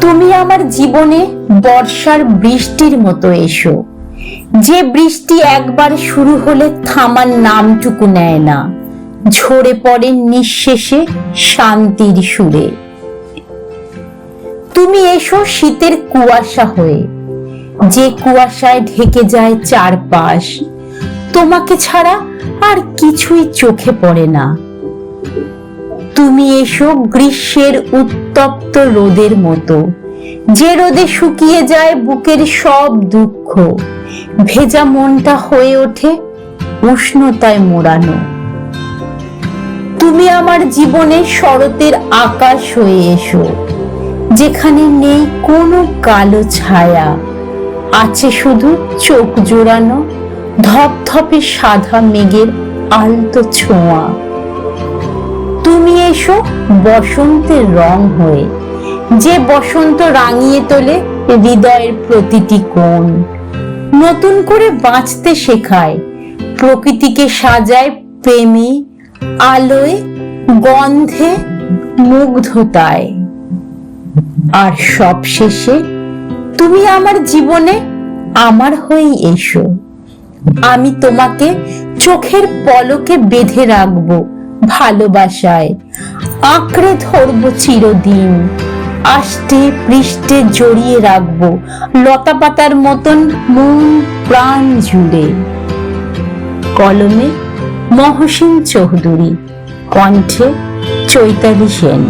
তুমি আমার জীবনে বর্ষার বৃষ্টির মতো এসো, যে বৃষ্টি একবার শুরু হলে থামার নামটুকু নেয় না, ঝরে পড়ে নিঃশেষে শান্তির সুরে। তুমি এসো শীতের কুয়াশা হয়ে, যে কুয়াশায় ঢেকে যায় চারপাশ, তোমাকে ছাড়া আর কিছুই চোখে পড়ে না। তুমি এসো গ্রীষ্মের উত্তপ্ত রোদের মতো, যে রোদে শুকিয়ে যায় বুকের সব দুঃখ, ভেজা মনটা হয়ে ওঠে উষ্ণতায় মোড়ানো। তুমি আমার জীবনে শরতের আকাশ হয়ে এসো, যেখানে নেই কোনো কালো ছায়া, আছে শুধু চোখ জোড়ানো ধপধপে সাদা মেঘের আলতো ছোঁয়া। তুমি এসো বসন্তের রং হয়ে, যে বসন্ত রাঙিয়ে তোলে হৃদয়ের প্রতিটি কোণ, নতুন করে বাঁচতে শেখায়, প্রকৃতিকে সাজায় প্রেমে, আলোয়, গন্ধে, মুগ্ধতায়। আর সবশেষে তুমি আমার জীবনে আমার হয়েই এসো। আমি তোমাকে চোখের পলকে বেঁধে রাখবো ভালোবাসায়, আঁকড়ে ধরবো চিরদিন, আষ্টে পৃষ্ঠে জড়িয়ে রাখবো লতা পাতার মতন মন প্রাণ জুড়ে। কলমে মহসিন চৌধুরী, কণ্ঠে চৈতালি সেন।